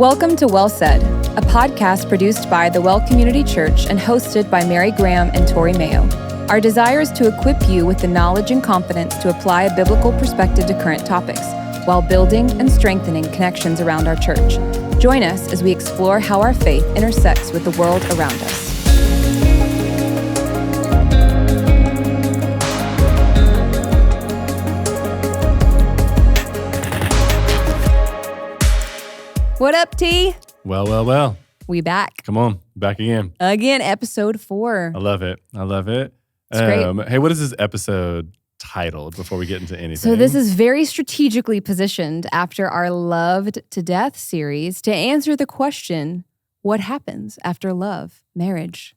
Welcome to Well Said, a podcast produced by the Well Community Church and hosted by Mary Graham and Tory Mayo. Our desire is to equip you with the knowledge and confidence to apply a biblical perspective to current topics, while building and strengthening connections around our church. Join us as we explore how our faith intersects with the world around us. What up, T? Well. We back. Come on, back again. Episode 4. I love it. It's great. Hey, what is this episode titled before we get into anything? So this is very strategically positioned after our Loved to Death series to answer the question, what happens after love, marriage,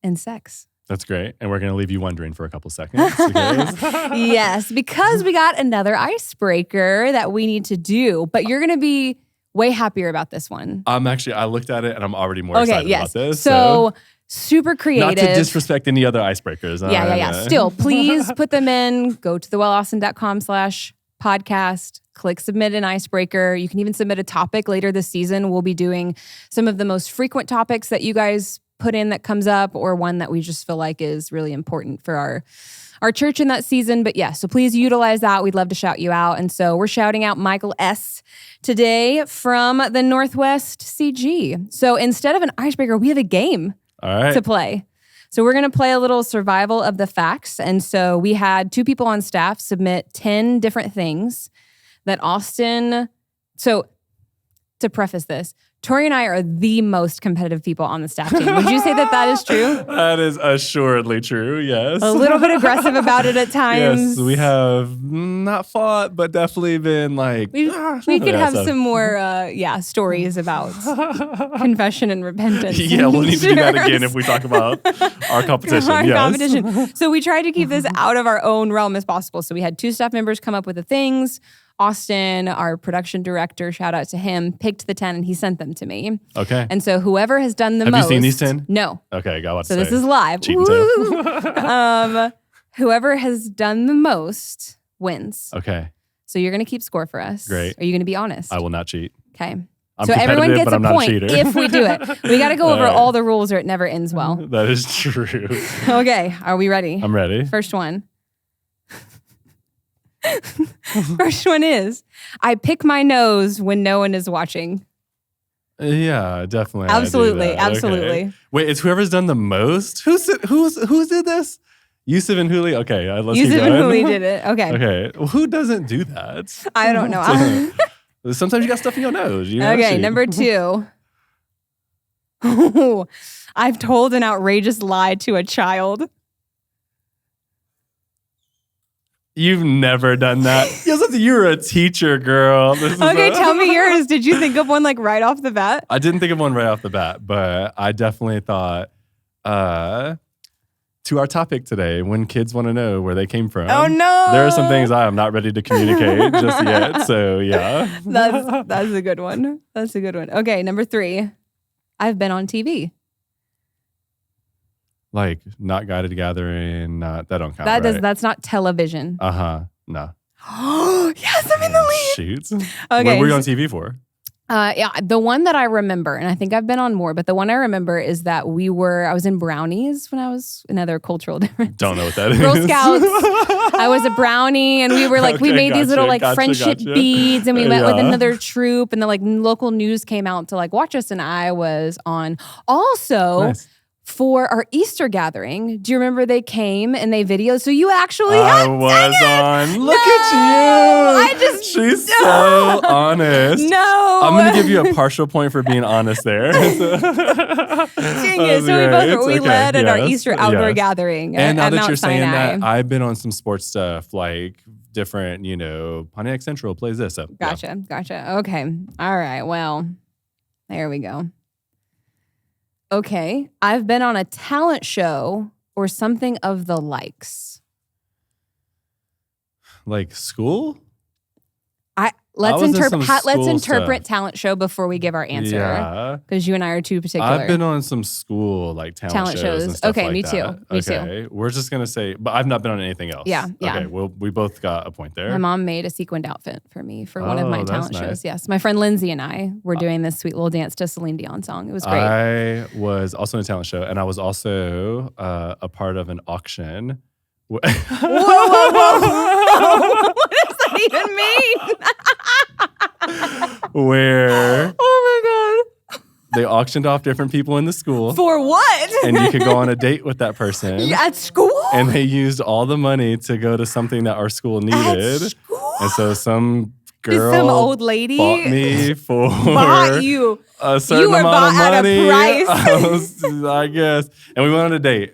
and sex? That's great. And we're going to leave you wondering for a couple seconds. Yes, because we got another icebreaker that we need to do, but you're going to be way happier about this one. I looked at it and I'm already more excited about this. So super creative. Not to disrespect any other icebreakers. Yeah. Still, please put them in. Go to thewellaustin.com/podcast. Click submit an icebreaker. You can even submit a topic later this season. We'll be doing some of the most frequent topics that you guys put in that comes up, or one that we just feel like is really important for our church in that season. But yeah, so please utilize that. We'd love to shout you out. And so we're shouting out Michael S. today from the Northwest CG. So instead of an icebreaker, we have a game to play. So we're going to play a little survival of the facts. And so we had 2 people on staff submit 10 different things that Austin... So to preface this, Tory and I are the most competitive people on the staff team. Would you say that is true? That is assuredly true, yes. A little bit aggressive about it at times. Yes, we have not fought, but definitely been like... We could have some more, stories about confession and repentance. Yeah, we'll need to do that again if we talk about our competition. Competition. So we tried to keep this out of our own realm as possible. So we had 2 staff members come up with the things. Austin, our production director, shout out to him, picked the 10 and he sent them to me. Okay. And so whoever has done the most... Have you seen these 10? No. Okay, got what to say. So this is live. Whoever has done the most wins. Okay. So you're going to keep score for us. Great. Are you going to be honest? I will not cheat. Okay. I'm so everyone gets a point a if we do it. We got to go over all the rules or it never ends well. That is true. Okay. Are we ready? I'm ready. First one. First one is, I pick my nose when no one is watching. Yeah, definitely. Absolutely. Okay. Wait, it's whoever's done the most? Who did this? Yusuf and Huli? Okay, let's keep going. Yusuf and Huli did it. Okay. Okay. Well, who doesn't do that? I don't know. Sometimes you got stuff in your nose. Okay, number 2. I've told an outrageous lie to a child. You've never done that. You're a teacher, girl. Okay, tell me yours. Did you think of one like right off the bat? I didn't think of one right off the bat, but I definitely thought to our topic today, when kids want to know where they came from. Oh no! There are some things I am not ready to communicate just yet. So yeah. That's a good one. Okay, number 3. I've been on TV. Like not guided gathering, that don't count. That's not television. No. Yes, I'm in the lead. Shoot. Okay. What were you on TV for? Yeah, the one that I remember, and I think I've been on more, but the one I remember is that I was in Brownies when I was another cultural difference. Don't know what that is. Girl Scouts. I was a brownie, and we were like, we made these little friendship beads, and we went with another troop, and the local news came out to watch us, and I was on. Also. Nice. For our Easter gathering, do you remember they came and they videoed? So you actually I was on. Look at you. She's so honest. No. I'm going to give you a partial point for being honest there. Dang it. So we led at our Easter outdoor gathering. And now at that Mount you're saying Sinai. that, I've been on some sports stuff, like different, Pontiac Central plays this. So, Gotcha. Okay. All right. Well, there we go. Okay, I've been on a talent show or something of the likes. Like school? Let's was in some let's school interpret stuff. talent show before we give our answer. Yeah. Because you and I are too particular. I've been on some school like talent shows and stuff Okay, like me that. too. Me Okay, we're just gonna say, but I've not been on anything else. Yeah. Okay, well, we both got a point there. My mom made a sequined outfit for me for one of my Oh, that's talent nice. shows. Yes, my friend Lindsay and I were doing this sweet little dance to Celine Dion song. It was great. I was also in a talent show, and I was also a part of an auction. Whoa! What does that even mean? Where Oh my god! they auctioned off different people in the school, For what? and you could go on a date with that person. At school? And they used all the money to go to something that our school needed. At school? And so some girl Some old lady bought me for bought you. a certain You were amount of bought at a money. price. I guess. And we went on a date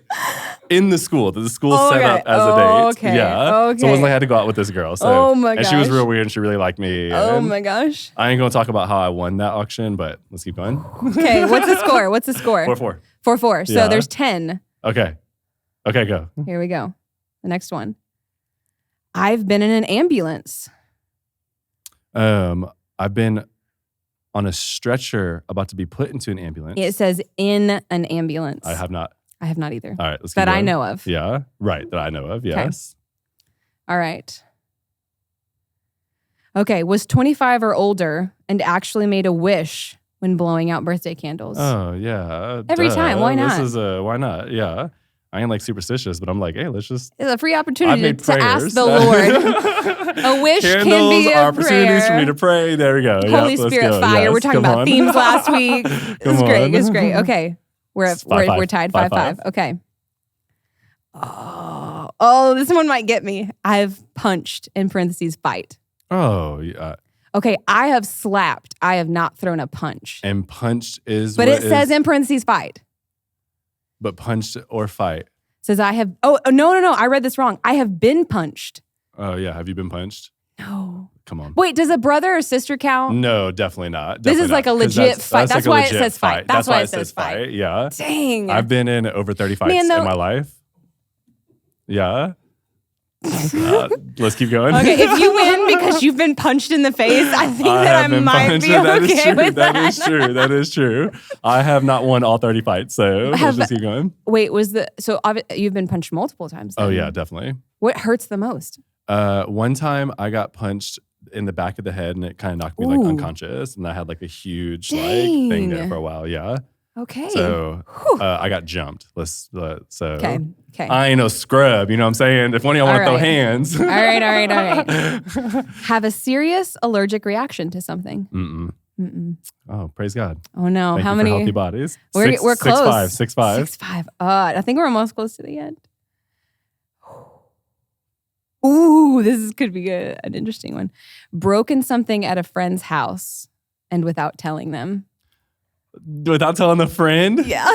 in the school that the school set Okay. up as a date. Okay. Yeah. So it Okay. wasn't like I had to go out with this girl. So, Oh my And she was gosh. real weird and she really liked me. Oh And my gosh. I ain't going to talk about how I won that auction, but let's keep going. Okay, what's the score? 4-4. 4-4. So Yeah. there's 10. Okay. Okay, go. Here we go. The next one. I've been in an ambulance. I've been on a stretcher about to be put into an ambulance. It says in an ambulance. I have not. I have not either. All right, let's keep That I going. know of. Yeah, right. That I know of. Yes. All right. Okay, was 25 or older and actually made a wish when blowing out birthday candles. Oh yeah. Every time, why not? This is why not? Yeah. I ain't like superstitious, but I'm like, hey, let's just. It's a free I opportunity made to ask prayers. the Lord. A wish Candles can be are a opportunities for prayer. me to pray. There we go. Holy Yep, let's Spirit go. fire. Yes, We're talking come about on. themes last week. It was Come great. on. It was great. Okay. It's 5-5. We're tied 5-5. 5-5. Okay. Oh, this one might get me. I've punched in parentheses fight. Oh yeah. Okay, I have slapped. I have not thrown a punch. And punched is. But what it says is- in parentheses fight. But punched or fight. Says I have. Oh no. I read this wrong. I have been punched. Oh yeah. Have you been punched? No. Come on. Wait, does a brother or sister count? No, definitely not. This is Definitely like a not, 'cause legit fight. That's like a why it legit says fight. That's why it says fight. Yeah. Dang. I've been in over 30 fights Man, in though- my life. Yeah. Let's keep going. Okay, if you win because you've been punched in the face, I think that I have been might punched. be That is okay true. with that. That is true. That is true. I have not won all 30 fights, so Have- let's just keep going. Wait, you've been punched multiple times then. Oh yeah, definitely. What hurts the most? One time I got punched in the back of the head and it kind of knocked me like Ooh. unconscious, and I had like a huge like thing there Dang. for a while. Yeah. Okay. So Whew. I got jumped. Okay. I ain't no scrub, you know what I'm saying? If one of y'all want to All throw right. hands. All right. Have a serious allergic reaction to something. Mm-mm. Oh, praise God. Oh no. Thank How you many? for healthy bodies. We're close. 6'5". 6'5". I think we're almost close to the end. Ooh, could be an interesting one. Broken something at a friend's house and without telling them. Without telling a friend? Yeah.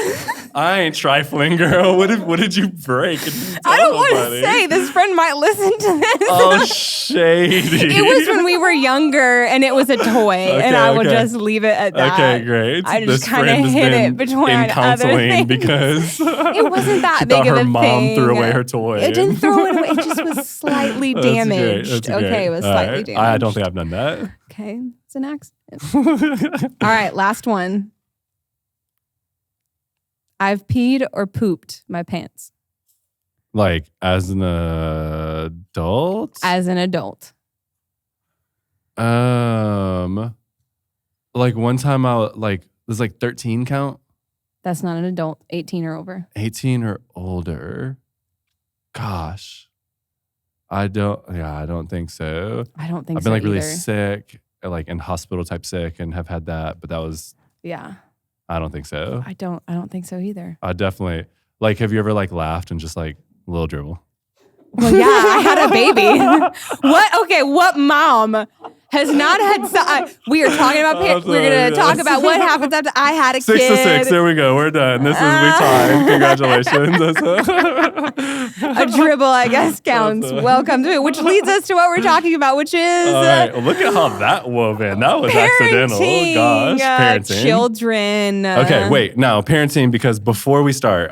I ain't trifling, girl. What did you break? I don't want to say this friend might listen to this. Oh, shady. It was when we were younger and it was a toy, and I will just leave it at that. Okay, great. I just This kind friend of has hid been it between in other counseling things. because It wasn't that she big thought of her a mom thing. threw away her toy. It didn't throw it away. It just was slightly That's great. damaged. That's great. Okay, it was All slightly right. damaged. I don't think I've done that. Okay, it's an accident. All right, last one. I've peed or pooped my pants Like as an adult? as an adult. Like one time there's like 13 count? That's not an adult, 18 or over. 18 or older. Gosh. I don't think so. I don't think I've so been like really either. sick, like in hospital type sick, and have had that, but that was Yeah, I don't think so. I don't think so either. I definitely like. Have you ever like laughed and just like a little dribble? Well, yeah, I had a baby. What? Okay, what mom has not had? We are talking about. We're gonna talk about what happens after I had a 6 kid. to 6. There we go. We're done. This is we tied. Congratulations. A dribble, I guess, counts. Welcome to it, which leads us to what we're talking about, which is All right. Well, look at how that wove in. That was accidental. parenting, Gosh, parenting. Children. Okay, wait. Now, parenting, because before we start,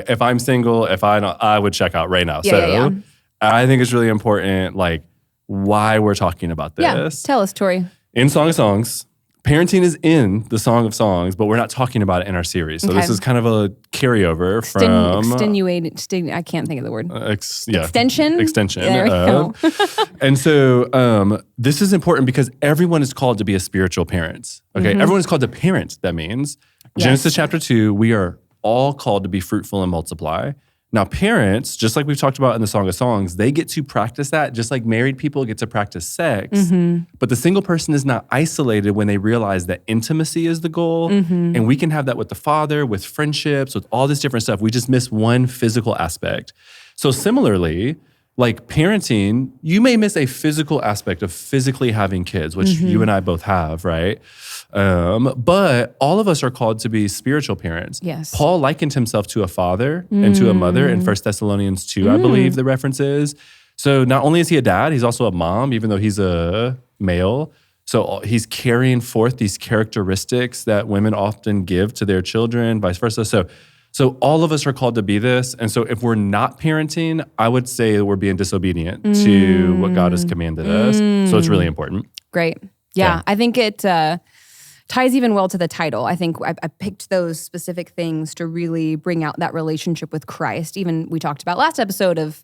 if I'm single, if I don't, I would check out right now. Yeah. I think it's really important, like, why we're talking about this. Yeah, tell us, Tory. In Song of Songs, parenting is in the Song of Songs, but we're not talking about it in our series. So this is kind of a carryover from... I can't think of the word. Extension. There we go. And so this is important because everyone is called to be a spiritual parent. Okay, everyone is called to parent. That means Genesis chapter 2, we are all called to be fruitful and multiply. Now, parents, just like we've talked about in the Song of Songs, they get to practice that just like married people get to practice sex. But the single person is not isolated when they realize that intimacy is the goal. And we can have that with the Father, with friendships, with all this different stuff. We just miss one physical aspect. So similarly, like parenting, you may miss a physical aspect of physically having kids, which you and I both have, right? But all of us are called to be spiritual parents. Yes. Paul likened himself to a father and to a mother in 1 Thessalonians 2, I believe the reference is. So not only is he a dad, he's also a mom, even though he's a male. So he's carrying forth these characteristics that women often give to their children, vice versa. So all of us are called to be this. And so if we're not parenting, I would say that we're being disobedient to what God has commanded us. So it's really important. Great. Yeah. I think it ties even well to the title. I think I picked those specific things to really bring out that relationship with Christ. Even we talked about last episode of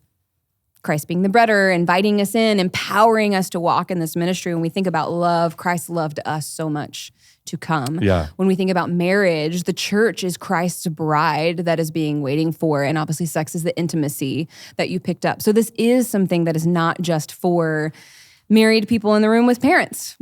Christ being the breader, inviting us in, empowering us to walk in this ministry. When we think about love, Christ loved us so much to come. Yeah. When we think about marriage, the church is Christ's bride that is being waiting for. And obviously sex is the intimacy that you picked up. So this is something that is not just for married people in the room with parents,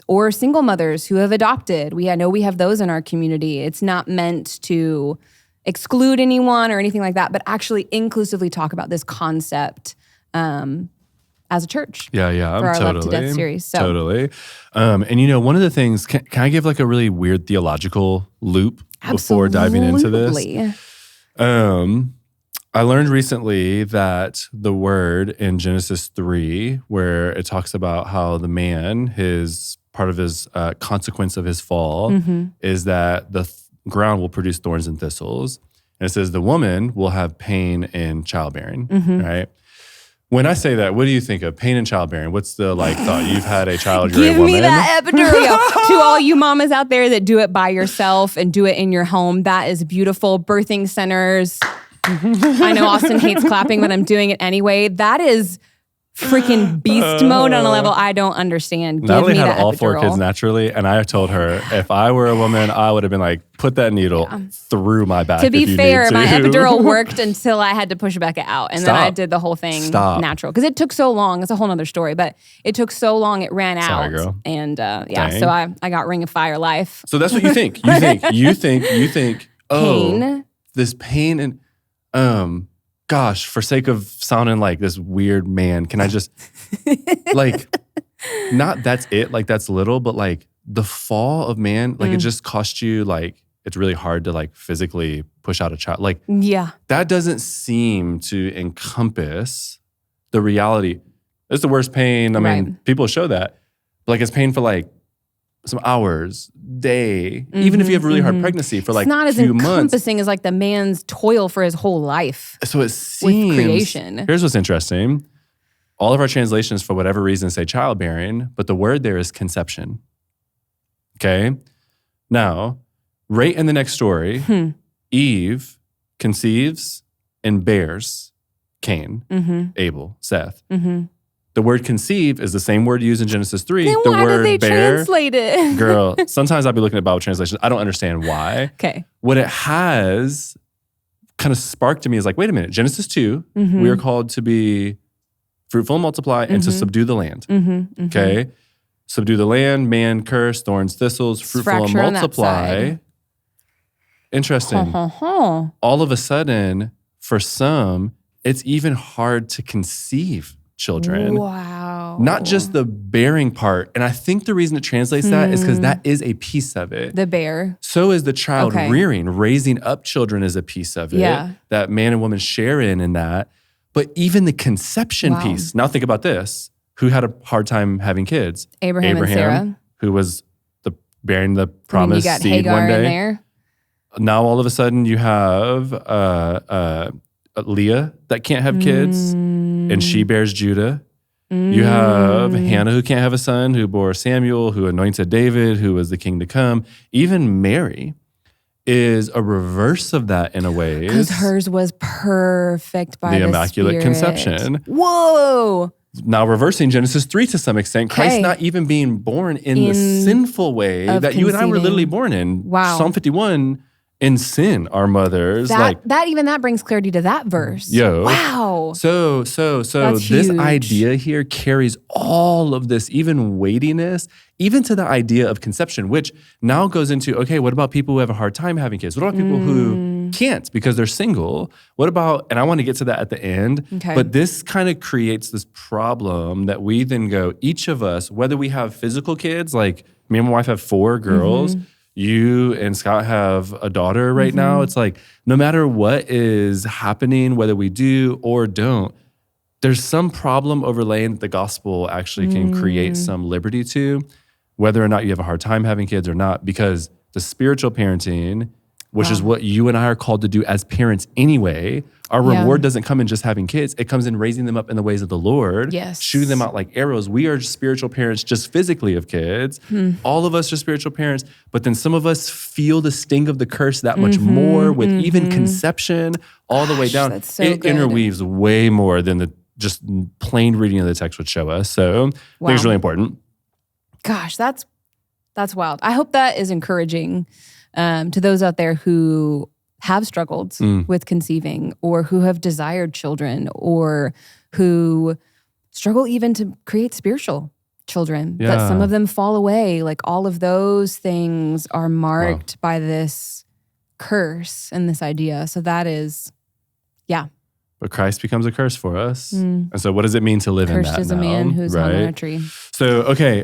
or single mothers who have adopted. I know we have those in our community. It's not meant to exclude anyone or anything like that, but actually inclusively talk about this concept as a church. Yeah, for our Love to Death series. So. Totally. And one of the things, can I give like a really weird theological loop before diving into this? I learned recently that the word in Genesis 3, where it talks about how the man, part of his consequence of his fall is that the ground will produce thorns and thistles. And it says the woman will have pain in childbearing, right? When I say that, what do you think of? Pain in childbearing? What's the thought? You've had a child, you're a woman. Give me that epidural. To all you mamas out there that do it by yourself and do it in your home, that is beautiful. Birthing centers. I know Austin hates clapping, but I'm doing it anyway. That is freaking beast mode on a level I don't understand. Natalie had all 4 kids naturally, and I told her if I were a woman, I would have been like, put that needle through my back. To be fair, my epidural worked until I had to push Becca out, and then I did the whole thing natural because it took so long. It's a whole other story, but it took so long, it ran out. Sorry, girl. And so I got Ring of Fire life. So that's what you think. You think. Oh, this pain and gosh, for sake of sounding like this weird man, can I just not that's it, that's little, but the fall of man, it just cost you it's really hard to physically push out a child. That doesn't seem to encompass the reality. It's the worst pain. I mean, people show that. But it's pain for some hours, day, even if you have a really hard pregnancy for it's not a few months. It's not as encompassing as the man's toil for his whole life. So it seems, with creation. Here's what's interesting. All of our translations, for whatever reason, say childbearing, but the word there is conception. Okay? Now, right in the next story, Eve conceives and bears Cain, Abel, Seth. The word conceive is the same word used in Genesis 3. Then the why word did they bear, translate it? Girl, sometimes I'll be looking at Bible translations. I don't understand why. Okay. What it has kind of sparked to me is wait a minute, Genesis 2, we are called to be fruitful and multiply and to subdue the land. Okay? Subdue the land, man, curse, thorns, thistles, fruitful and multiply. Interesting. All of a sudden, for some, it's even hard to conceive children. Wow. Not just the bearing part. And I think the reason it translates that is because that is a piece of it. The bear. So is the child rearing. Raising up children is a piece of it. Yeah. That man and woman share in that. But even the conception piece. Now think about this. Who had a hard time having kids? Abraham and Sarah. Who was bearing the promised you got seed Hagar one day. In there. Now all of a sudden you have Leah that can't have kids. And she bears Judah. You have Hannah, who can't have a son, who bore Samuel, who anointed David, who was the king to come. Even Mary is a reverse of that in a way. Because hers was perfect by the Immaculate Spirit. Conception. Whoa. Now reversing Genesis 3 to some extent, Christ not even being born in the sinful way that you and I were literally born in. Wow. Psalm 51, in sin, our mothers. That brings clarity to that verse. Wow. So this huge. idea here carries all of this, even weightiness, even to the idea of conception, which now goes into, okay, what about people who have a hard time having kids? What about people who can't because they're single? What about, and I want to get to that at the end, but this kind of creates this problem that we then go, each of us, whether we have physical kids, like me and my wife have 4 girls, you and Scott have a daughter right now. It's like, no matter what is happening, whether we do or don't, there's some problem overlaying that the gospel actually can create some liberty to, whether or not you have a hard time having kids or not, because the spiritual parenting, which is what you and I are called to do as parents anyway, our reward doesn't come in just having kids. It comes in raising them up in the ways of the Lord, shooting them out like arrows. We are spiritual parents just physically of kids. All of us are spiritual parents, but then some of us feel the sting of the curse that much more with even conception all the way down. That's so it good. interweaves way more than the just plain reading of the text would show us. So I think it's really important. Gosh, that's wild. I hope that is encouraging to those out there who have struggled with conceiving, or who have desired children, or who struggle even to create spiritual children, that some of them fall away. Like, all of those things are marked by this curse and this idea. So that is, But Christ becomes a curse for us. And so what does it mean to live in that now? Cursed is a man who's hung on a tree. So, okay,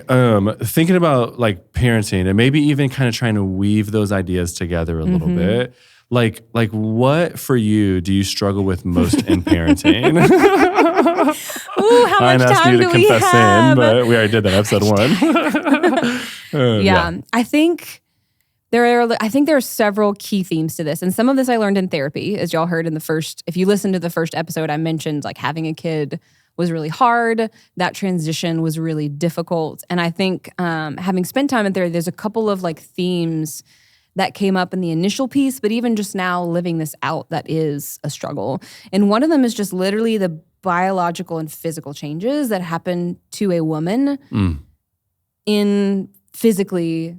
thinking about like parenting and maybe even kind of trying to weave those ideas together a little bit. Like what for you do you struggle with most in parenting? Ooh, how much time do we have? But we already did that, episode 1. I think there are several key themes to this. And some of this I learned in therapy, as y'all heard in if you listened to the first episode, I mentioned like having a kid was really hard. That transition was really difficult. And I think having spent time in therapy, there's a couple of like themes that came up in the initial piece, but even just now living this out, that is a struggle. And one of them is just literally the biological and physical changes that happen to a woman in physically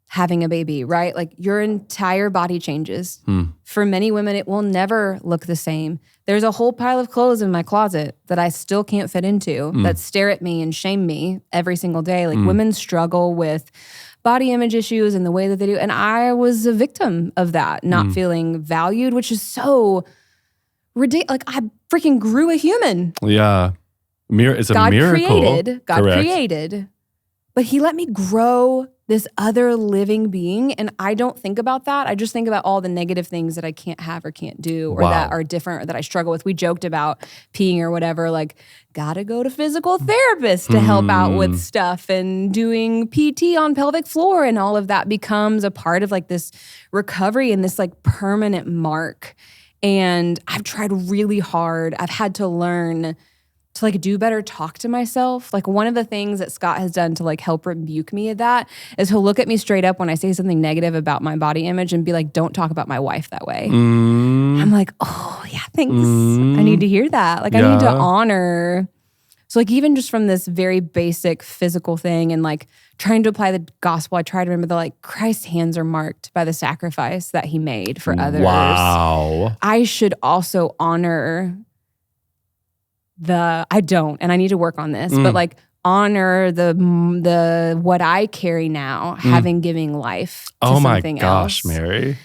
having a baby, right? Like, your entire body changes. For many women, it will never look the same. There's a whole pile of clothes in my closet that I still can't fit into, that stare at me and shame me every single day. Like, women struggle with body image issues and the way that they do. And I was a victim of that, not feeling valued, which is so ridiculous. Like, I freaking grew a human. Yeah. It's a miracle. God created, but he let me grow this other living being. And I don't think about that. I just think about all the negative things that I can't have or can't do, or that are different, or that I struggle with. We joked about peeing or whatever, like, gotta go to physical therapist to help out with stuff, and doing PT on pelvic floor, and all of that becomes a part of like this recovery and this like permanent mark. And I've tried really hard. I've had to learn to like do better, talk to myself. Like, one of the things that Scott has done to like help rebuke me of that is he'll look at me straight up when I say something negative about my body image and be like, don't talk about my wife that way. I'm like, oh yeah, thanks. I need to hear that. Like, I need to honor. So like, even just from this very basic physical thing and like trying to apply the gospel, I try to remember that like Christ's hands are marked by the sacrifice that he made for others. Wow. I should also honor I don't, and I need to work on this, but like honor the what I carry now, having giving life to something else. Mary.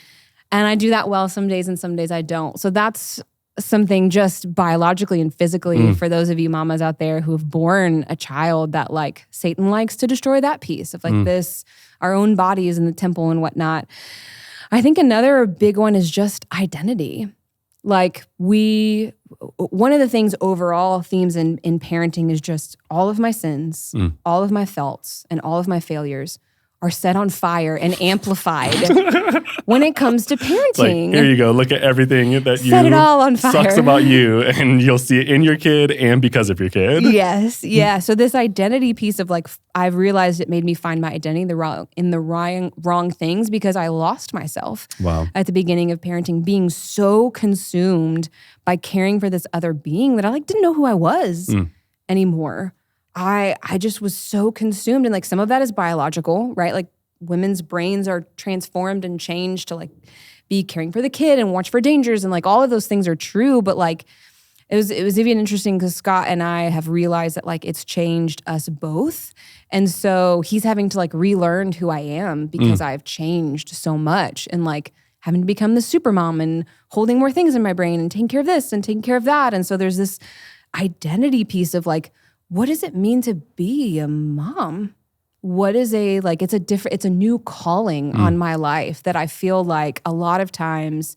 And I do that well some days, and some days I don't. So that's something just biologically and physically for those of you mamas out there who have borne a child that like Satan likes to destroy that piece of like this, our own bodies in the temple and whatnot. I think another big one is just identity. Like, one of the things, overall themes in parenting is just all of my sins, all of my faults, and all of my failures are set on fire and amplified when it comes to parenting. Like, here you go. Look at everything that Set it all on fire. sucks about you, and you'll see it in your kid and because of your kid. Yes, yeah. So this identity piece of like, I've realized it made me find my identity in the wrong things because I lost myself. Wow. At the beginning of parenting, being so consumed by caring for this other being that I like didn't know who I was anymore. I just was so consumed, and like some of that is biological, right? Like women's brains are transformed and changed to like be caring for the kid and watch for dangers, and like all of those things are true. But like it was even interesting because Scott and I have realized that like it's changed us both, and so he's having to like relearn who I am because I've changed so much, and like having to become the super mom and holding more things in my brain and taking care of this and taking care of that, and so there's this identity piece of like, what does it mean to be a mom? What is it's a new calling on my life that I feel like a lot of times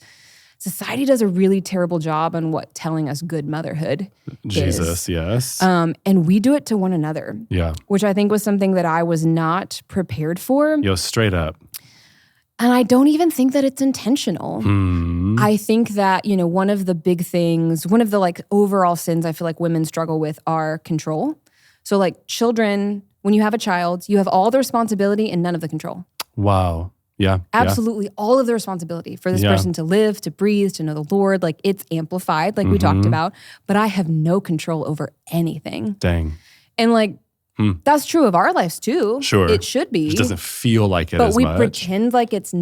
society does a really terrible job on telling us good motherhood Jesus, is. yes. And we do it to one another. Yeah. Which I think was something that I was not prepared for. Yo, straight up. And I don't even think that it's intentional. I think that, one of the big things, one of the like overall sins I feel like women struggle with are control. So like children, when you have a child, you have all the responsibility and none of the control. Wow. Yeah. Absolutely. All of the responsibility for this person to live, to breathe, to know the Lord. Like it's amplified, like we talked about, but I have no control over anything. Dang. And like, that's true of our lives too. Sure. It should be. It just doesn't feel like it but as we much. pretend like it's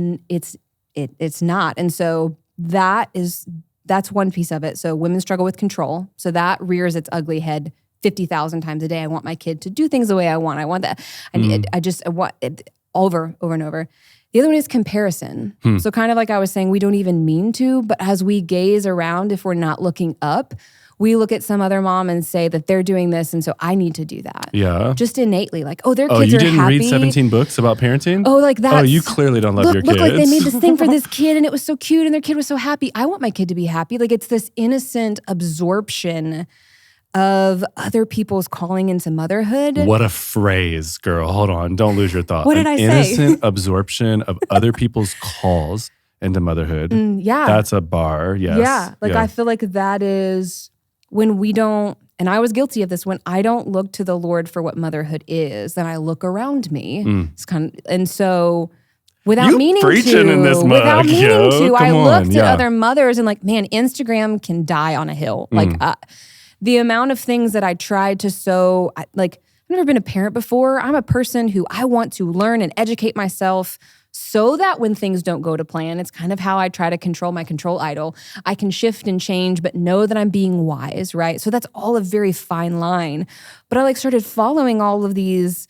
not. And so that's one piece of it. So women struggle with control. So that rears its ugly head 50,000 times a day. I want my kid to do things the way I want. I want that. I want it over and over. The other one is comparison. So kind of like I was saying, we don't even mean to, but as we gaze around, if we're not looking up, we look at some other mom and say that they're doing this, and so I need to do that. Yeah. Just innately, like, their kids are happy. Oh, you didn't read 17 books about parenting? Oh, like that. Oh, you clearly don't love your kids. Look, like they made this thing for this kid, and it was so cute, and their kid was so happy. I want my kid to be happy. Like it's this innocent absorption of other people's calling into motherhood. What a phrase, girl. Hold on. Don't lose your thought. What did I say? Innocent absorption of other people's calls into motherhood. Yeah. That's a bar. Yes. Yeah. Like I feel like that is when we don't, and I was guilty of this, when I don't look to the Lord for what motherhood is, then I look around me. It's kind of, and so without meaning to, I looked at other mothers and like, man, Instagram can die on a hill. Like the amount of things that I tried to sow, like I've never been a parent before. I'm a person who I want to learn and educate myself so that when things don't go to plan, it's kind of how I try to control my control idol. I can shift and change, but know that I'm being wise, right? So that's all a very fine line. But I like started following all of these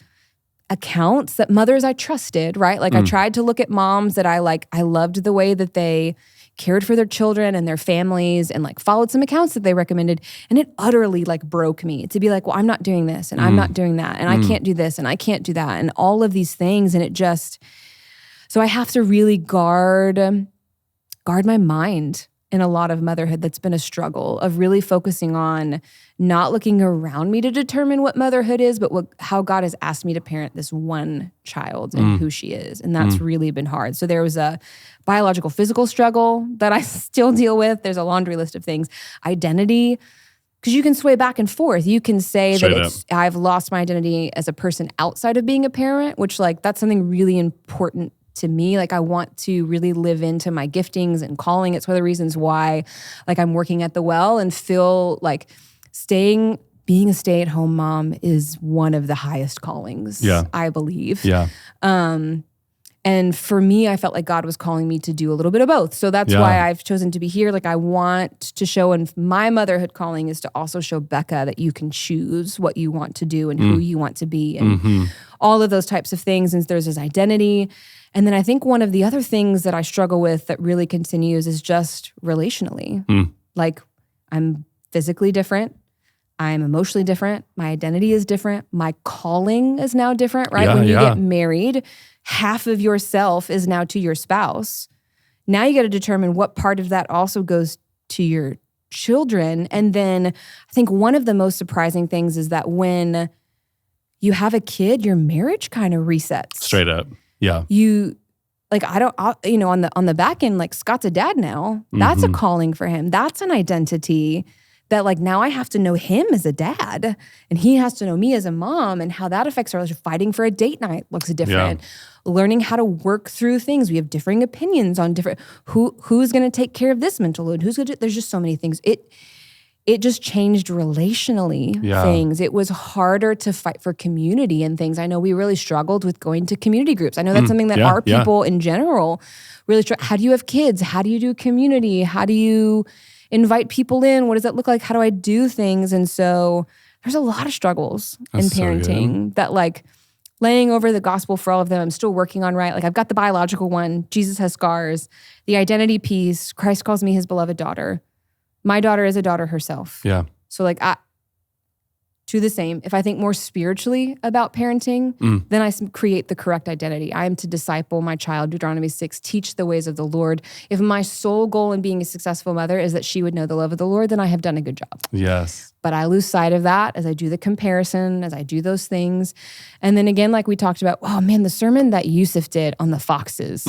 accounts that mothers I trusted, right? Like I tried to look at moms that I loved the way that they cared for their children and their families, and like followed some accounts that they recommended. And it utterly like broke me to be like, well, I'm not doing this and I'm not doing that. And I can't do this and I can't do that. And all of these things. And it just, so I have to really guard my mind in a lot of motherhood. That's been a struggle of really focusing on not looking around me to determine what motherhood is, but how God has asked me to parent this one child and who she is. And that's really been hard. So there was a biological, physical struggle that I still deal with. There's a laundry list of things. Identity, because you can sway back and forth. You can say I've lost my identity as a person outside of being a parent, which like that's something really important to me. Like I want to really live into my giftings and calling. It's one of the reasons why like I'm working at the Well and feel like being a stay-at-home mom is one of the highest callings, I believe. Yeah. And for me, I felt like God was calling me to do a little bit of both. So that's why I've chosen to be here. Like I want to show, and my motherhood calling is to also show Becca that you can choose what you want to do and who you want to be and all of those types of things. And there's this identity. And then I think one of the other things that I struggle with that really continues is just relationally. Like I'm physically different. I'm emotionally different. My identity is different. My calling is now different, right? When you get married, half of yourself is now to your spouse. Now you got to determine what part of that also goes to your children. And then I think one of the most surprising things is that when you have a kid, your marriage kind of resets. Straight up. Yeah. On the back end, like Scott's a dad now. That's a calling for him. That's an identity that like now I have to know him as a dad and he has to know me as a mom, and how that affects our relationship. Fighting for a date night looks different. Yeah. Learning how to work through things. We have differing opinions on different, who's going to take care of this mental load? There's just so many things. It just changed relationally things. It was harder to fight for community and things. I know we really struggled with going to community groups. I know that's something that our people in general really struggle. How do you have kids? How do you do community? How do you invite people in? What does that look like? How do I do things? And so there's a lot of struggles in parenting that like laying over the gospel for all of them. I'm still working on, right? Like I've got the biological one. Jesus has scars. The identity piece. Christ calls me his beloved daughter. My daughter is a daughter herself. Yeah. So like to the same, if I think more spiritually about parenting, then I create the correct identity. I am to disciple my child, Deuteronomy 6, teach the ways of the Lord. If my sole goal in being a successful mother is that she would know the love of the Lord, then I have done a good job. Yes. But I lose sight of that as I do the comparison, as I do those things. And then again, like we talked about, oh man, the sermon that Yusuf did on the foxes.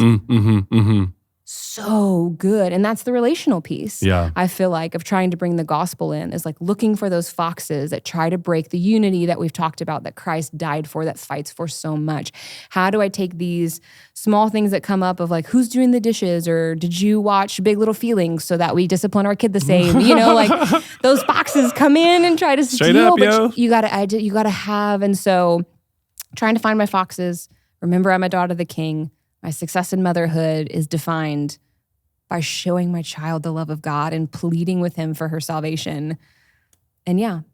So good. And that's the relational piece. Yeah. I feel like of trying to bring the gospel in is like looking for those foxes that try to break the unity that we've talked about, that Christ died for, that fights for so much. How do I take these small things that come up of like, who's doing the dishes, or did you watch Big Little Feelings so that we discipline our kid the same? Like those foxes come in and try to steal, but you gotta have. And so trying to find my foxes. Remember, I'm a daughter of the King. My success in motherhood is defined by showing my child the love of God and pleading with him for her salvation. And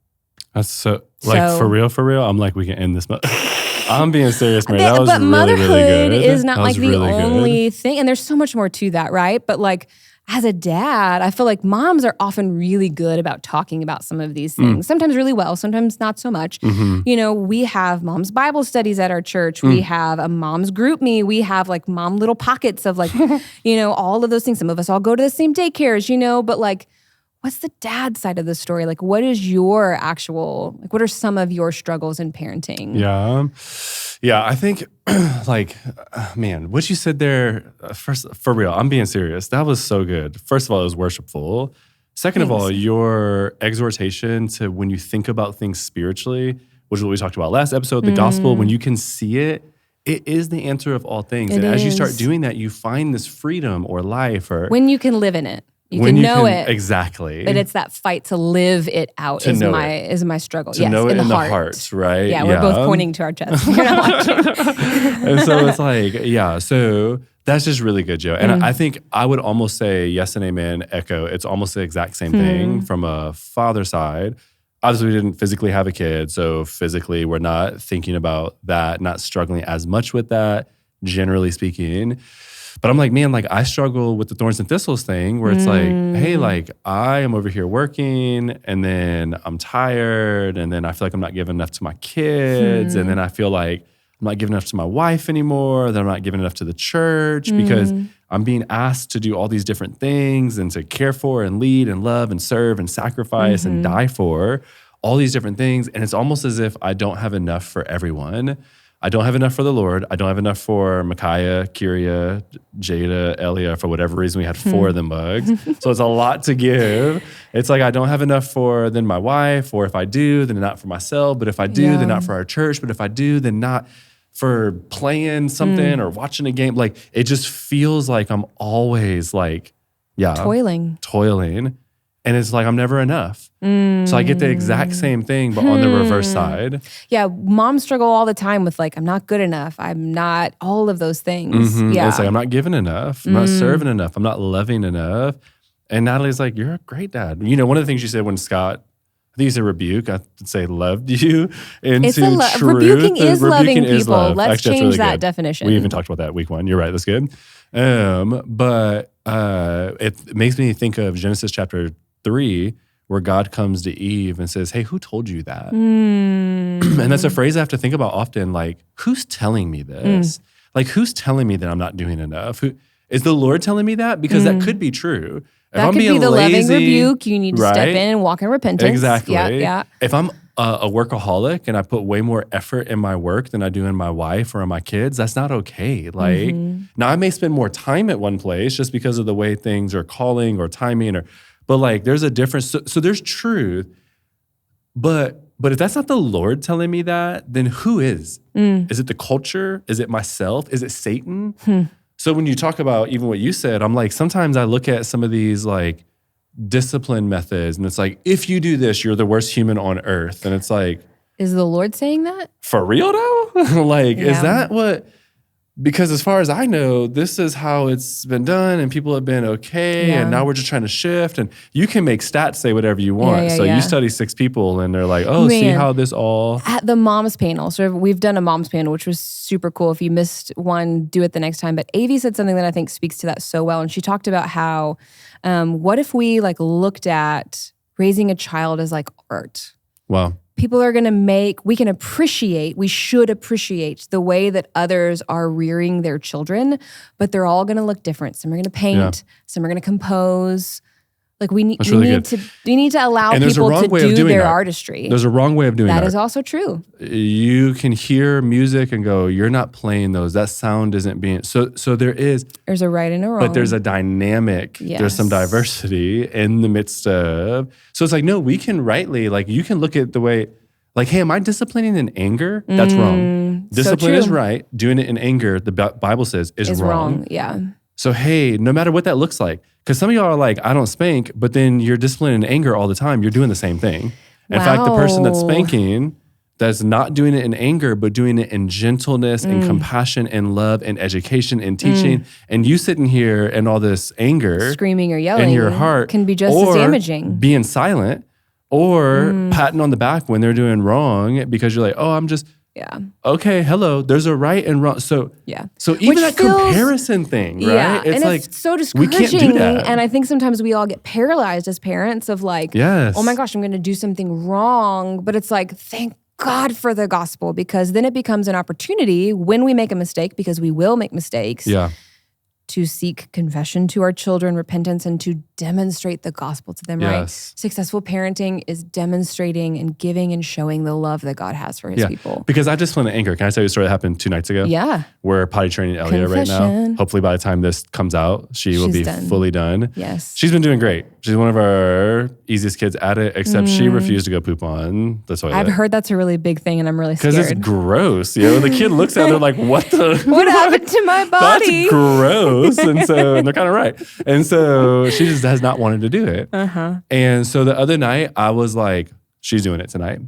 that's so for real. I'm like, we can end this. I'm being serious, Mary. That was but really, motherhood really good. is not like the only thing. And there's so much more to that, right? But like as a dad, I feel like moms are often really good about talking about some of these things. Sometimes really well, sometimes not so much. We have mom's Bible studies at our church. We have a mom's group me. We have like mom little pockets of like, all of those things. Some of us all go to the same daycares, but like, what's the dad side of the story? Like, what is your actual, like, what are some of your struggles in parenting? Yeah, I think, man, what you said there, first, for real, I'm being serious. That was so good. First of all, it was worshipful. Second of all, your exhortation to when you think about things spiritually, which is what we talked about last episode, the gospel, when you can see it, it is the answer of all things. And as you start doing that, you find this freedom or life or... when you can live in it. You can know it. Exactly. But it's that fight to live it out is my struggle. To know it in the heart, right? Yeah, we're both pointing to our chest. You're not watching. And so it's like, so that's just really good, Joe. And I think I would almost say yes and amen, echo. It's almost the exact same thing from a father side. Obviously, we didn't physically have a kid. So physically, we're not thinking about that, not struggling as much with that, generally speaking. But I'm like, man, like I struggle with the thorns and thistles thing where it's like, hey, like I am over here working and then I'm tired and then I feel like I'm not giving enough to my kids and then I feel like I'm not giving enough to my wife anymore, then I'm not giving enough to the church because I'm being asked to do all these different things and to care for and lead and love and serve and sacrifice and die for all these different things. And it's almost as if I don't have enough for everyone. I don't have enough for the Lord. I don't have enough for Micaiah, Kyria, Jada, Elia. For whatever reason, we had 4 of them bugs. So it's a lot to give. It's like I don't have enough for then my wife, or if I do, then not for myself. But if I do, then not for our church. But if I do, then not for playing something or watching a game. Like it just feels like I'm always like, toiling. And it's like I'm never enough. So I get the exact same thing, but on the reverse side. Yeah, moms struggle all the time with like, I'm not good enough. I'm not all of those things. Yeah. It's like, I'm not giving enough. I'm not serving enough. I'm not loving enough. And Natalie's like, you're a great dad. One of the things you said when Scott, I think you said rebuke, I would say loved you into truth. Rebuking is loving people. Love. Let's actually, change really that good. definition. We even talked about that week 1. You're right, that's good. But it makes me think of Genesis chapter 3, where God comes to Eve and says, hey, who told you that? And that's a phrase I have to think about often, like, who's telling me this? Like, who's telling me that I'm not doing enough? Who is the Lord telling me that? Because that could be true. That could be the loving rebuke. You need to step in and walk in repentance. Exactly. Yeah. If I'm a workaholic and I put way more effort in my work than I do in my wife or in my kids, that's not okay. Like, now I may spend more time at one place just because of the way things are calling or timing, but like there's a difference. So there's truth, but if that's not the Lord telling me that, then who is? Is it the culture? Is it myself? Is it Satan? So when you talk about even what you said, I'm like, sometimes I look at some of these like discipline methods and it's like, if you do this, you're the worst human on earth. And it's like, is the Lord saying that? For real though? Like, is that what? Because as far as I know, this is how it's been done and people have been okay. And now we're just trying to shift. And you can make stats say whatever you want. You study 6 people and they're like, oh, see how this all. At the moms panel. So we've done a moms panel, which was super cool. If you missed one, do it the next time. But Avi said something that I think speaks to that so well. And she talked about how, what if we like looked at raising a child as like art? Wow. People are going to we should appreciate the way that others are rearing their children, but they're all going to look different. Some are going to paint, some are going to compose. Like we need to allow people to do their artistry. There's a wrong way of doing that. That is also true. You can hear music and go, you're not playing those. That sound isn't being, so there's a right and a wrong. But there's a dynamic, there's some diversity in the midst of, so it's like, no, we can rightly, like you can look at the way, like, hey, am I disciplining in anger? That's wrong. Discipline is right. Doing it in anger, the Bible says, is wrong. Yeah. So, hey, no matter what that looks like, because some of y'all are like, I don't spank, but then you're disciplining in anger all the time. You're doing the same thing. In fact, the person that's spanking, that's not doing it in anger, but doing it in gentleness and compassion and love and education and teaching. And you sitting here and all this anger, screaming or yelling in your heart, can be just as damaging. Being silent or patting on the back when they're doing wrong because you're like, oh, I'm just... Okay, hello. There's a right and wrong. So even that comparison thing, right? Yeah, it's like it's so discouraging. We can't do that. And I think sometimes we all get paralyzed as parents of like, oh my gosh, I'm going to do something wrong. But it's like, thank God for the gospel, because then it becomes an opportunity when we make a mistake, because we will make mistakes. To seek confession to our children, repentance, and to demonstrate the gospel to them, right? Successful parenting is demonstrating and giving and showing the love that God has for his people. Because I discipline in anger. Can I tell you a story that happened 2 nights ago? Yeah. We're potty training Elia right now. Hopefully by the time this comes out, she will be fully done. Yes. She's been doing great. She's one of our easiest kids at it, except she refused to go poop on the toilet. I've heard that's a really big thing and I'm really scared. Because it's gross. You know, the kid looks at it like, what the? What happened to my body? That's gross. And they're kind of right. And so she just has not wanted to do it. And so the other night I was like, she's doing it tonight.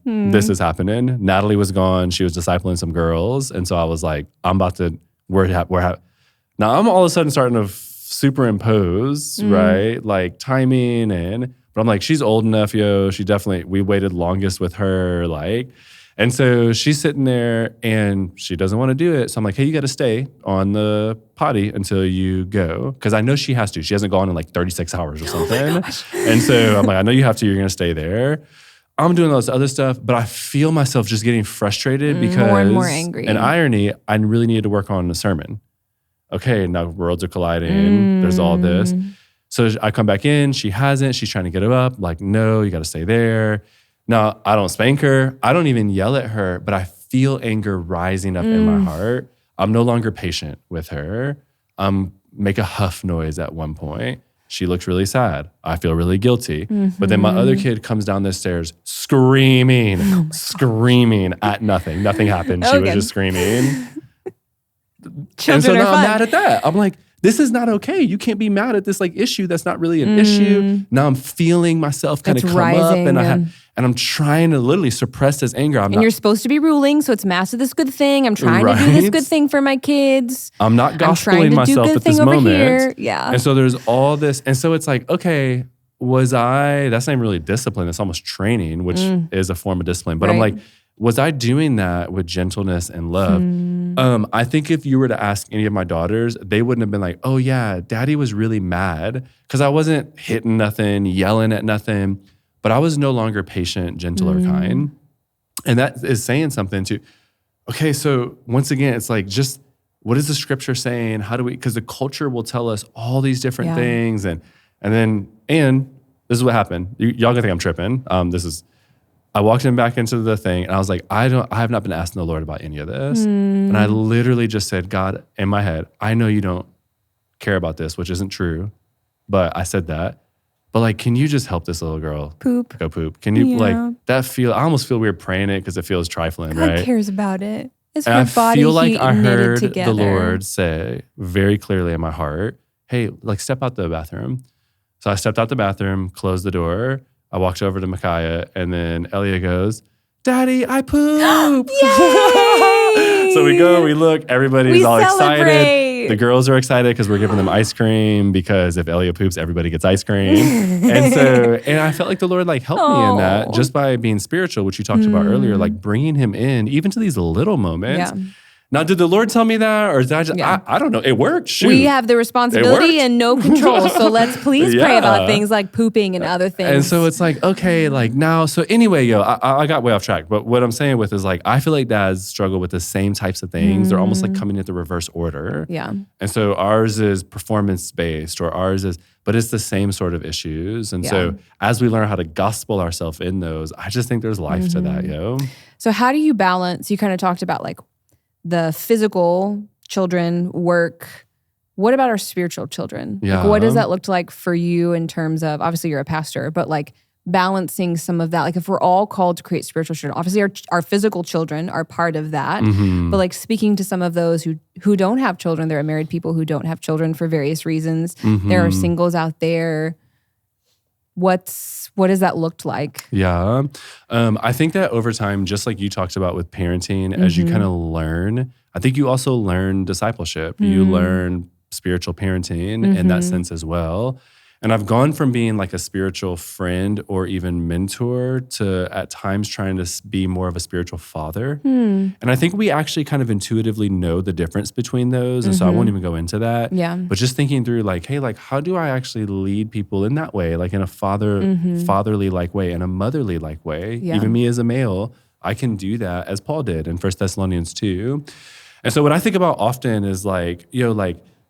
This is happening. Natalie was gone. She was discipling some girls. And so I was like, I'm about to, now I'm all of a sudden starting to superimpose, right? Like timing but I'm like, she's old enough, we waited longest with her, like. And so she's sitting there and she doesn't want to do it. So I'm like, hey, you got to stay on the potty until you go. Because I know she has to. She hasn't gone in like 36 hours or something. And so I'm like, I know you have to. You're going to stay there. I'm doing all this other stuff, but I feel myself just getting frustrated because more and more angry. And irony, I really needed to work on the sermon. Okay, now worlds are colliding. There's all this. So I come back in. She hasn't. She's trying to get it up. Like, no, you got to stay there. Now, I don't spank her. I don't even yell at her, but I feel anger rising up in my heart. I'm no longer patient with her. Make a huff noise at one point. She looks really sad. I feel really guilty. But then my other kid comes down the stairs screaming, screaming at nothing. Nothing happened. She was just screaming. And so now I'm mad at that. I'm like, this is not okay. You can't be mad at this like issue that's not really an issue. Now I'm feeling myself kind of come rising, up and I'm trying to literally suppress this anger. You're supposed to be ruling, so it's mass of this good thing. I'm trying to do this good thing for my kids. I'm not gospeling myself at this moment. Here. Yeah. And so there's all this. And so it's like, okay, that's not even really discipline. It's almost training, which is a form of discipline. But I'm like, was I doing that with gentleness and love? I think if you were to ask any of my daughters, they wouldn't have been like, oh yeah, daddy was really mad because I wasn't hitting nothing, yelling at nothing, but I was no longer patient, gentle, or kind. And that is saying something too. Okay, so once again, it's like, just what is the scripture saying? How do we, because the culture will tell us all these different things. And this is what happened. Y'all gonna think I'm tripping. I walked him back into the thing and I was like, I have not been asking the Lord about any of this. And I literally just said, God, in my head, I know you don't care about this, which isn't true. But I said that. But like, can you just help this little girl go poop? Can you I almost feel weird praying it because it feels trifling, God right? cares about it. It's and her I body, feel like heat, I heard together. the Lord say very clearly in my heart, hey, like step out the bathroom. So I stepped out the bathroom, closed the door. I walked over to Micaiah, and then Elia goes, Daddy, I pooped. So we go, we look, everybody's all excited. The girls are excited because we're giving them ice cream because if Elia poops, everybody gets ice cream. and I felt like the Lord like helped me in that just by being spiritual, which you talked about earlier, like bringing him in even to these little moments. Yeah. Now, did the Lord tell me that, or did I just, I don't know. It worked. Shoot. We have the responsibility and no control. So let's please pray about things like pooping and other things. And so it's like, okay, like now, so anyway, I got way off track. But what I'm saying with is like, I feel like dads struggle with the same types of things. They're almost like coming at the reverse order. Yeah. And so ours is performance-based or ours is, but it's the same sort of issues. And so as we learn how to gospel ourselves in those, I just think there's life to that, yo. So how do you balance, you kind of talked about like, the physical children work. What about our spiritual children? Yeah. Like, what does that look like for you in terms of, obviously you're a pastor, but like balancing some of that? Like if we're all called to create spiritual children, obviously our physical children are part of that, but like speaking to some of those who don't have children, there are married people who don't have children for various reasons. There are singles out there. What does that look like? Yeah. I think that over time, just like you talked about with parenting, as you kind of learn, I think you also learn discipleship. You learn spiritual parenting in that sense as well. And I've gone from being like a spiritual friend or even mentor to at times trying to be more of a spiritual father. And I think we actually kind of intuitively know the difference between those. And so I won't even go into that. Yeah. But just thinking through like, hey, like how do I actually lead people in that way? Like in a fatherly like way, in a motherly like way. Yeah. Even me as a male, I can do that as Paul did in 1 Thessalonians 2. And so what I think about often is like,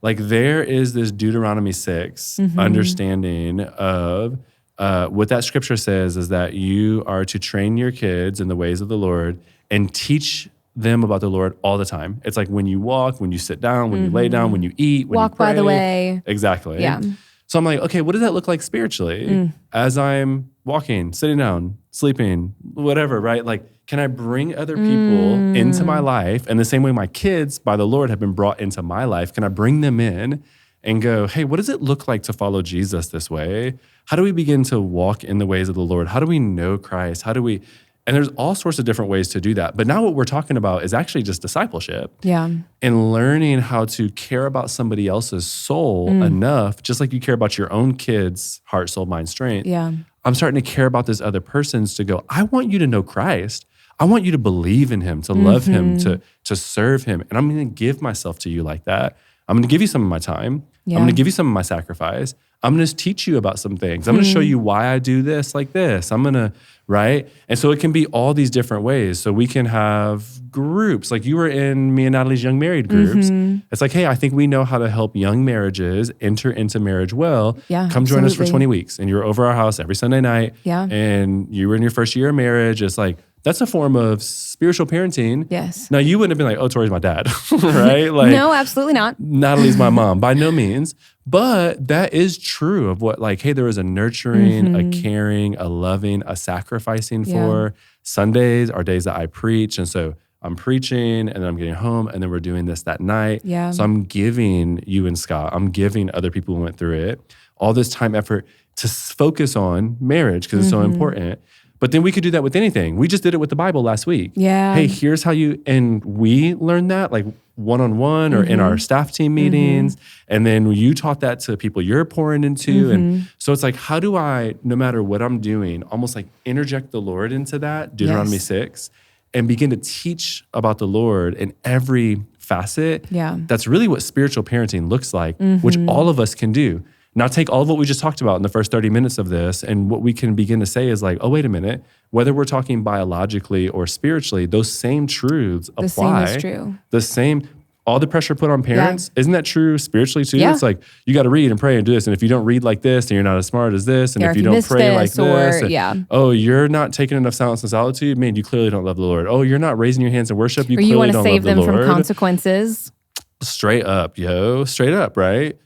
like there is this Deuteronomy 6 understanding of what that scripture says is that you are to train your kids in the ways of the Lord and teach them about the Lord all the time. It's like when you walk, when you sit down, when you lay down, when you eat, when walk you pray. by the way. Exactly. Yeah. So I'm like, okay, what does that look like spiritually as I'm walking, sitting down, sleeping, whatever, right? Like, can I bring other people into my life? And the same way my kids by the Lord have been brought into my life, can I bring them in and go, hey, what does it look like to follow Jesus this way? How do we begin to walk in the ways of the Lord? How do we know Christ? And there's all sorts of different ways to do that. But now what we're talking about is actually just discipleship. Yeah. And learning how to care about somebody else's soul enough, just like you care about your own kids' heart, soul, mind, strength. Yeah. I'm starting to care about this other person's to go, I want you to know Christ. I want you to believe in him, to love him, to serve him. And I'm going to give myself to you like that. I'm going to give you some of my time. Yeah. I'm going to give you some of my sacrifice. I'm going to teach you about some things. I'm going to show you why I do this like this. I'm going to, right? And so it can be all these different ways. So we can have groups. Like you were in me and Natalie's young married groups. It's like, hey, I think we know how to help young marriages enter into marriage well. Yeah, Come join us for 20 weeks. And you're over our house every Sunday night. Yeah. And you were in your first year of marriage. It's like, that's a form of spiritual parenting. Yes. Now, you wouldn't have been like, oh, Tory's my dad, right? Like, no, absolutely not. Natalie's my mom, by no means. But that is true of what, like, hey, there is a nurturing, a caring, a loving, a sacrificing for. Sundays are days that I preach. And so I'm preaching and then I'm getting home and then we're doing this that night. Yeah. So I'm giving you and Scott, I'm giving other people who went through it, all this time, effort to focus on marriage because it's so important. But then we could do that with anything. We just did it with the Bible last week. Yeah. Hey, here's how and we learned that like one-on-one or in our staff team meetings. And then you taught that to people you're pouring into. And so it's like, how do I, no matter what I'm doing, almost like interject the Lord into that, Deuteronomy 6, and begin to teach about the Lord in every facet. Yeah. That's really what spiritual parenting looks like, which all of us can do. Now take all of what we just talked about in the first 30 minutes of this, and what we can begin to say is like, oh, wait a minute, whether we're talking biologically or spiritually, those same truths apply. The same is true. The same, all the pressure put on parents, isn't that true spiritually too? Yeah. It's like, you got to read and pray and do this. And if you don't read like this, then you're not as smart as this. And if you don't pray like this, oh, you're not taking enough silence and solitude, man, you clearly don't love the Lord. Oh, you're not raising your hands in worship, you clearly don't love the Lord. Or you want to save them from consequences. Straight up, straight up, right?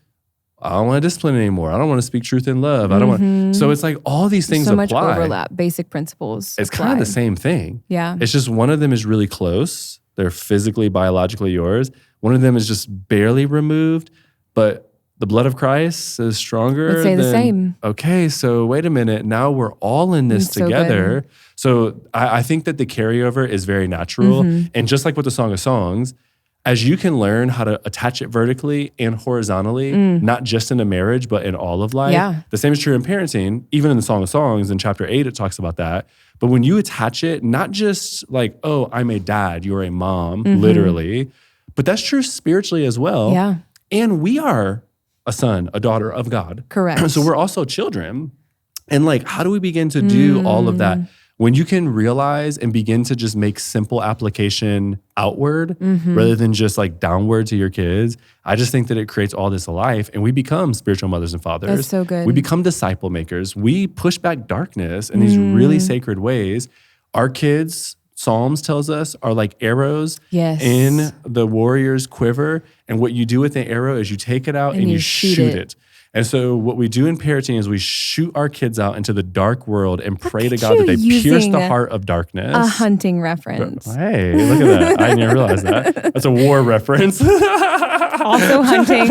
I don't want to discipline anymore. I don't want to speak truth in love. I don't want. So it's like all these things apply. So much overlap, basic principles. It's kind of the same thing. Yeah. It's just one of them is really close. They're physically, biologically yours. One of them is just barely removed, but the blood of Christ is stronger. Let's say the same. Okay, so wait a minute. Now we're all in this together. So I think that the carryover is very natural. And just like with the Song of Songs, as you can learn how to attach it vertically and horizontally, not just in a marriage, but in all of life. The same is true in parenting. Even in the Song of Songs, in chapter 8, it talks about that. But when you attach it, not just like, oh, I'm a dad, you're a mom, literally, but that's true spiritually as well. Yeah. And we are a son, a daughter of God. Correct. So we're also children. And like, how do we begin to do all of that? When you can realize and begin to just make simple application outward rather than just like downward to your kids, I just think that it creates all this life and we become spiritual mothers and fathers. That's so good. We become disciple makers. We push back darkness in these really sacred ways. Our kids, Psalms tells us, are like arrows in the warrior's quiver. And what you do with the arrow is you take it out and you shoot it. And so what we do in parenting is we shoot our kids out into the dark world and pray to God that they pierce the heart of darkness. A hunting reference. Hey, look at that. I didn't realize that. That's a war reference. Also hunting.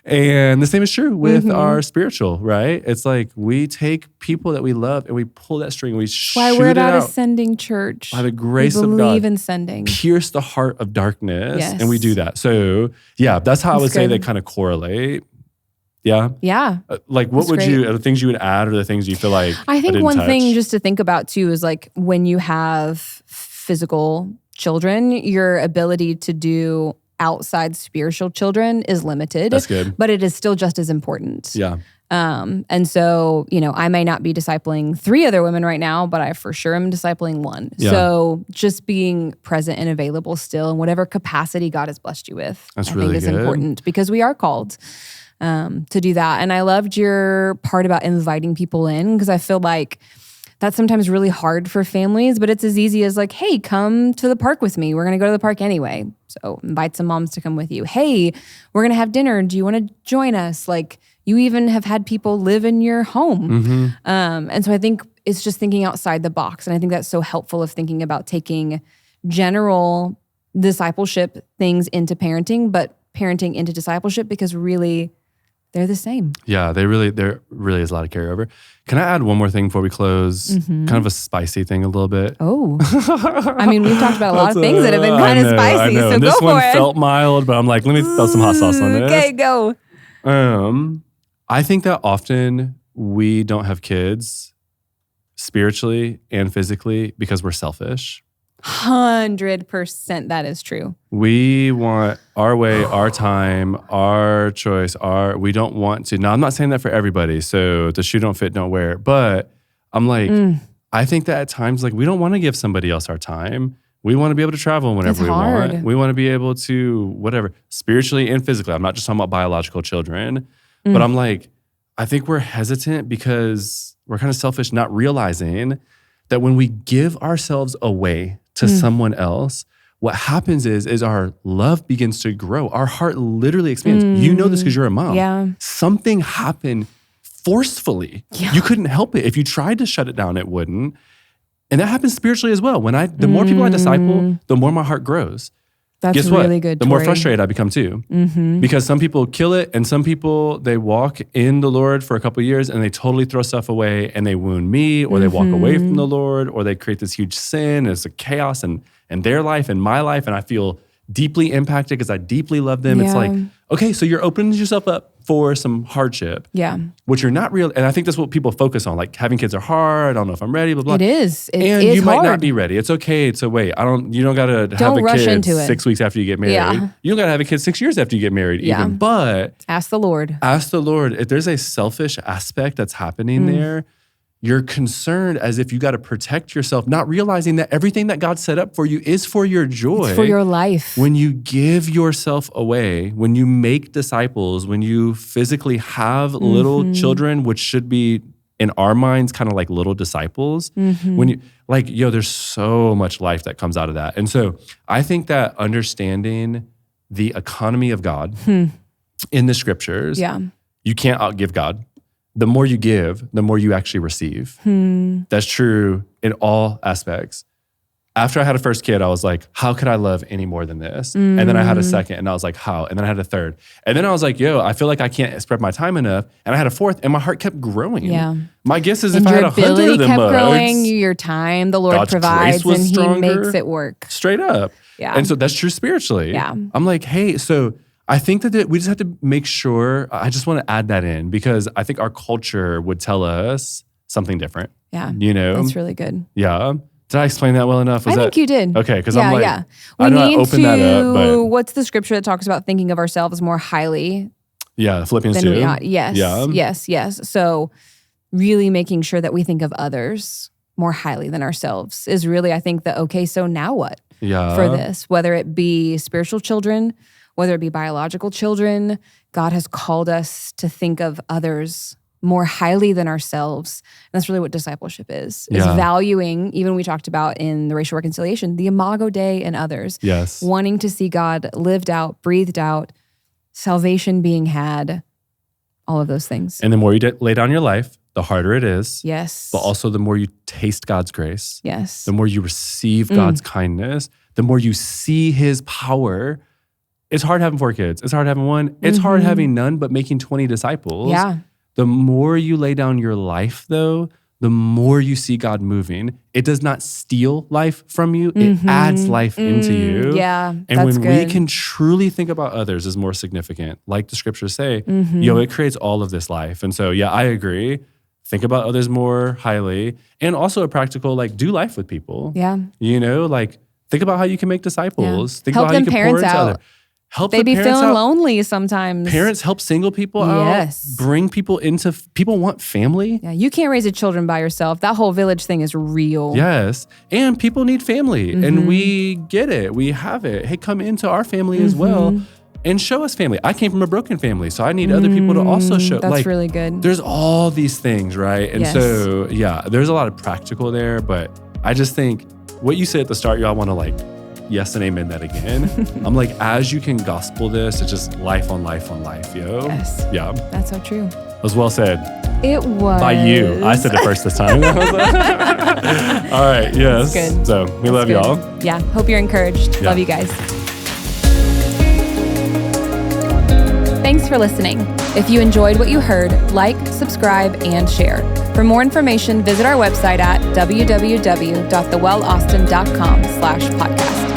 And the same is true with our spiritual, right? It's like we take people that we love and we pull that string. We shoot it out. Why we're about a sending church. By the grace of God. We believe in sending. Pierce the heart of darkness. Yes. And we do that. So yeah, that's how I would say they kind of correlate. Yeah. Yeah. Like what would you, the things you would add or the things you feel like I think one thing just to think about too is like when you have physical children, your ability to do outside spiritual children is limited. That's good. But it is still just as important. Yeah. And so, you know, I may not be discipling 3 other women right now, but I for sure am discipling 1. Yeah. So just being present and available still in whatever capacity God has blessed you with, I think is important because we are called to do that. And I loved your part about inviting people in because I feel like that's sometimes really hard for families, but it's as easy as like, hey, come to the park with me. We're going to go to the park anyway. So invite some moms to come with you. Hey, we're going to have dinner. Do you want to join us? Like you even have had people live in your home. And so I think it's just thinking outside the box. And I think that's so helpful of thinking about taking general discipleship things into parenting, but parenting into discipleship because really they're the same. Yeah, there really is a lot of carryover. Can I add one more thing before we close? Kind of a spicy thing a little bit. Oh. I mean, we've talked about a lot of things that have been kind of spicy, so and go for it. This one felt mild, but I'm like, let me throw some hot sauce on this. Okay, go. I think that often we don't have kids spiritually and physically because we're selfish. 100% that is true. We want our way, our time, our choice, we don't want to. Now, I'm not saying that for everybody. So the shoe don't fit, don't wear it. But I'm like, I think that at times, like we don't want to give somebody else our time. We want to be able to travel whenever we want. We want to be able to whatever, spiritually and physically. I'm not just talking about biological children. But I'm like, I think we're hesitant because we're kind of selfish, not realizing that when we give ourselves away to someone else, what happens is our love begins to grow. Our heart literally expands. You know this because you're a mom. Yeah. Something happened forcefully. Yeah. You couldn't help it. If you tried to shut it down, it wouldn't. And that happens spiritually as well. The more people I disciple, the more my heart grows. That's Guess really what? good, The more frustrated I become too. Because some people kill it and some people, they walk in the Lord for a couple of years and they totally throw stuff away and they wound me or they walk away from the Lord or they create this huge sin. And it's a chaos in their life and my life. And I feel deeply impacted because I deeply love them. Yeah. It's like, okay, so you're opening yourself up for some hardship. Yeah. Which you're not real. And I think that's what people focus on. Like having kids are hard. I don't know if I'm ready, blah, blah. It is. And you might not be ready. It's okay to wait. You don't got to have a kid 6 weeks after you get married. Yeah. You don't got to have a kid 6 years after you get married even. But ask the Lord. If there's a selfish aspect that's happening there, you're concerned as if you got to protect yourself, not realizing that everything that God set up for you is for your joy. It's for your life. When you give yourself away, when you make disciples, when you physically have little children, which should be in our minds kind of like little disciples, when you there's so much life that comes out of that. And so I think that understanding the economy of God in the scriptures, you can't outgive God. The more you give, the more you actually receive. That's true in all aspects. After I had a first kid, I was like, how could I love any more than this? And then I had a second, and I was like, how? And then I had a third. And then I was like, I feel like I can't spread my time enough. And I had a fourth, and my heart kept growing. Yeah. My guess is if I had 100 of them kept mugs, growing, your time, the Lord God's provides, grace was and stronger. He makes it work. Straight up. Yeah. And so that's true spiritually. Yeah. I'm like, hey, so I think that we just have to make sure, I just want to add that in because I think our culture would tell us something different. Yeah. That's really good. Yeah. Did I explain that well enough? I think you did. Okay, because I'm like, We I need opened that up, but what's the scripture that talks about thinking of ourselves more highly? Yeah, Philippians than 2. we ought? Yes. Yeah. Yes. So really making sure that we think of others more highly than ourselves is really, I think, so now what? For this, whether it be spiritual children, whether it be biological children, God has called us to think of others more highly than ourselves. And that's really what discipleship is valuing, even we talked about in the racial reconciliation, the imago Dei in others. Yes. Wanting to see God lived out, breathed out, salvation being had, all of those things. And the more you lay down your life, the harder it is. Yes. But also the more you taste God's grace. Yes. The more you receive God's kindness, the more you see His power. It's hard having 4 kids. It's hard having one. It's hard having none, but making 20 disciples. Yeah. The more you lay down your life, though, the more you see God moving. It does not steal life from you. It adds life into you. Yeah, and when we can truly think about others as more significant, like the scriptures say, it creates all of this life. And so, I agree. Think about others more highly. And also a practical, do life with people. Yeah. Think about how you can make disciples. Yeah. Think Help about how you them can parents pour into out. others. Help they the be parents feeling out. lonely sometimes. Parents help single people out. Yes. Bring people into, people want family. Yeah, you can't raise a children by yourself. That whole village thing is real. Yes. And people need family. And we get it. We have it. Hey, come into our family as well and show us family. I came from a broken family, so I need other people to also show. That's really good. There's all these things, right? And so, there's a lot of practical there, but I just think what you said at the start, y'all want to yes and amen that again. I'm like, as you can gospel this, it's just life on life on life, yo. Yes. Yeah. That's so true. It was well said. It was. By you. I said it first this time. All right, yes. That's good. So we love y'all. Yeah, hope you're encouraged. Yeah. Love you guys. Thanks for listening. If you enjoyed what you heard, subscribe, and share. For more information, visit our website at www.thewellaustin.com/podcast.